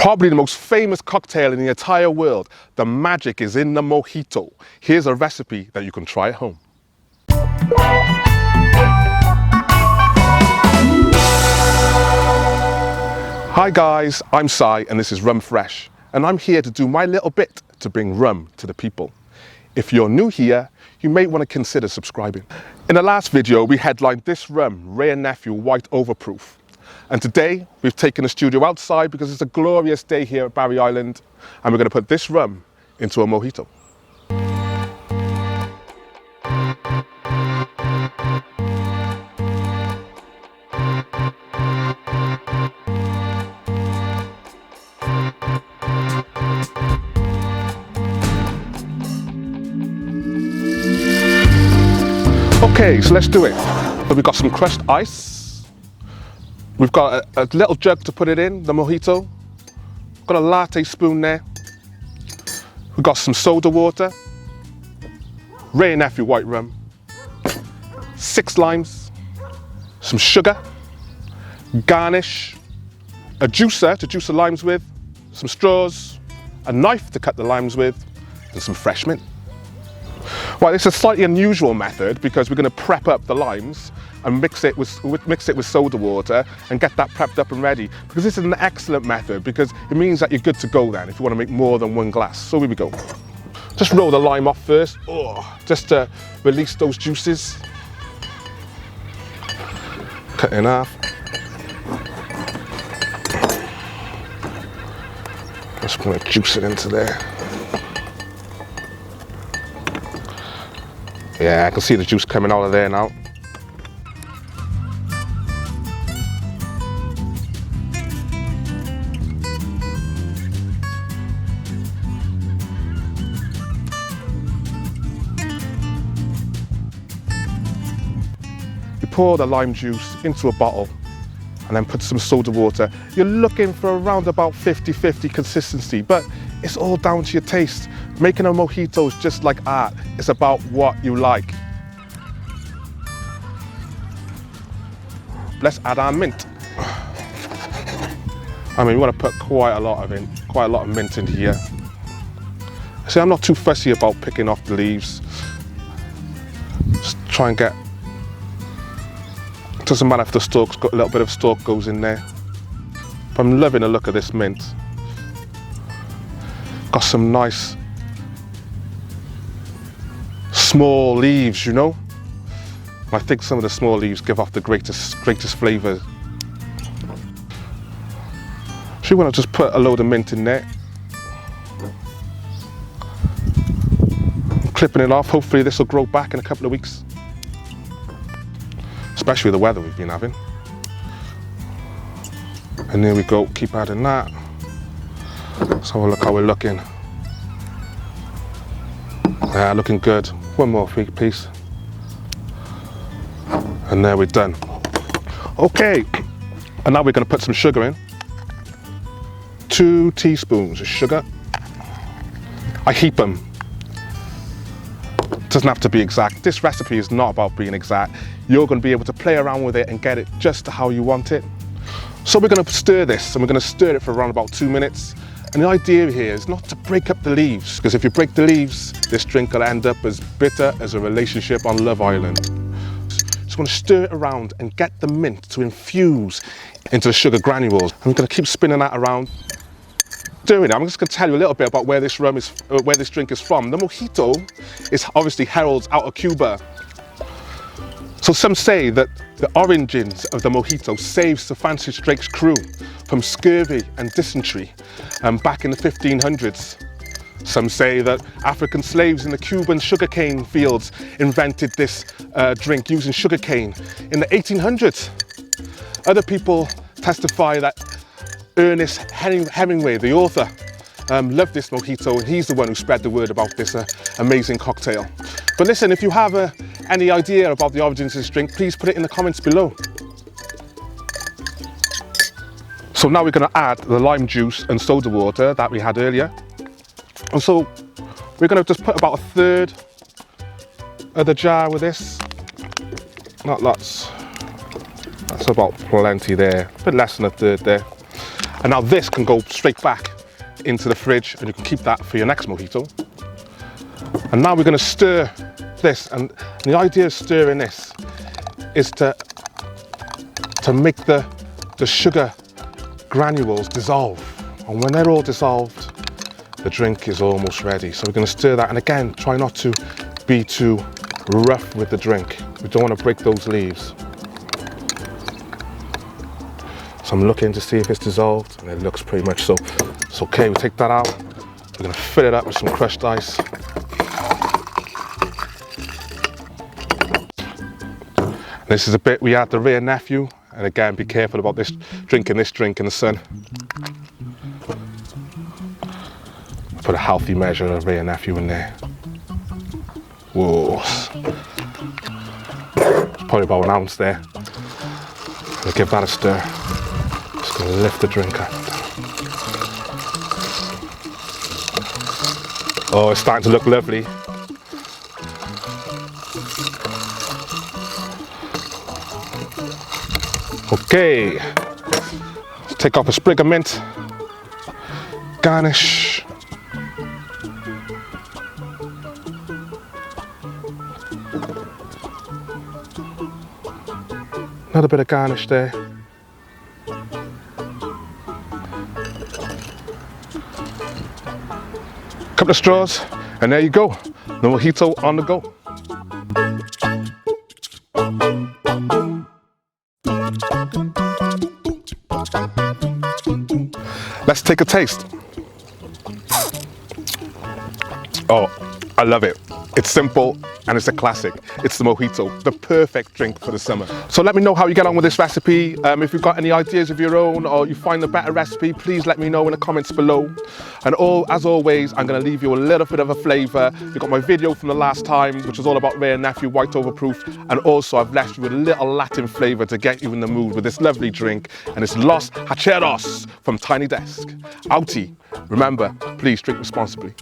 Probably the most famous cocktail in the entire world. The magic is in the mojito. Here's a recipe that you can try at home. Hi guys, I'm Sai and this is Rum Fresh, and I'm here to do my little bit to bring rum to the people. If you're new here, you may want to consider subscribing. In the last video, we headlined this rum, Wray & Nephew White Overproof. And today, we've taken the studio outside because it's a glorious day here at Barry Island, and we're going to put this rum into a mojito. Okay, so let's do it. So we've got some crushed ice. We've got a little jug to put it in, the mojito. Got a latte spoon there. We've got some soda water. Wray & Nephew white rum. 6 limes. Some sugar. Garnish. A juicer to juice the limes with. Some straws. A knife to cut the limes with. And some fresh mint. Well, it's a slightly unusual method because we're going to prep up the limes and mix it with soda water and get that prepped up and ready. Because this is an excellent method because it means that you're good to go then if you want to make more than one glass. So here we go. Just roll the lime off first, just to release those juices. Cut it in half. Just going to juice it into there. Yeah, I can see the juice coming out of there now. You pour the lime juice into a bottle and then put some soda water. You're looking for around about 50-50 consistency, but it's all down to your taste. Making a mojito is just like art. It's about what you like. Let's add our mint. I mean, we want to put quite a lot of mint in here. See, I'm not too fussy about picking off the leaves. Just try and get. It doesn't matter if the stalk's got a little bit of stalk goes in there. But I'm loving the look of this mint. Got some nice small leaves, you know. I think some of the small leaves give off the greatest flavour. So you want to just put a load of mint in there. I'm clipping it off. Hopefully this will grow back in a couple of weeks. Especially with the weather we've been having. And there we go, keep adding that. Let's have a look how we're looking. Yeah, looking good. One more piece. And there we're done. Okay, and now we're going to put some sugar in. 2 teaspoons of sugar. I heap them. Doesn't have to be exact. This recipe is not about being exact. You're going to be able to play around with it and get it just how you want it. So we're going to stir this, and we're going to stir it for around about 2 minutes. And the idea here is not to break up the leaves, because if you break the leaves, this drink will end up as bitter as a relationship on Love Island. Just want to stir it around and get the mint to infuse into the sugar granules. I'm going to keep spinning that around. Doing it, I'm just going to tell you a little bit about where this drink is from. The mojito is obviously heralds out of Cuba. So some say that the origins of the mojito saved Sir Francis Drake's crew from scurvy and dysentery back in the 1500s. Some say that African slaves in the Cuban sugarcane fields invented this drink using sugarcane in the 1800s. Other people testify that Ernest Hemingway, the author, loved this mojito, and he's the one who spread the word about this amazing cocktail. But listen, if you have any idea about the origins of this drink, please put it in the comments below. So now we're going to add the lime juice and soda water that we had earlier. And so we're going to just put about 1/3 of the jar with this. Not lots. That's about plenty there. A bit less than 1/3 there. And now this can go straight back into the fridge and you can keep that for your next mojito. And now we're going to stir this, and the idea of stirring this is to make the sugar granules dissolve. And when they're all dissolved, the drink is almost ready. So we're going to stir that, and again, try not to be too rough with the drink. We don't want to break those leaves. So I'm looking to see if it's dissolved, and it looks pretty much so. It's okay, we take that out. We're going to fill it up with some crushed ice. This is a bit we add the rear nephew, and again, be careful about this drinking in the sun. Put a healthy measure of rear nephew in there. Whoa. It's probably about 1 ounce there. We'll give that a stir. Just gonna lift the drink up. Oh, it's starting to look lovely. Okay, take off a sprig of mint, garnish. Another bit of garnish there. Couple of straws, and there you go. The mojito on the go. Let's take a taste. Oh, I love it. It's simple and it's a classic. It's the mojito, the perfect drink for the summer. So let me know how you get on with this recipe. If you've got any ideas of your own or you find a better recipe, please let me know in the comments below. And as always, I'm going to leave you a little bit of a flavour. You've got my video from the last time, which was all about rear nephew, white overproof. And also I've left you with a little Latin flavour to get you in the mood with this lovely drink. And it's Los Hacheros from Tiny Desk. Outie. Remember, please drink responsibly.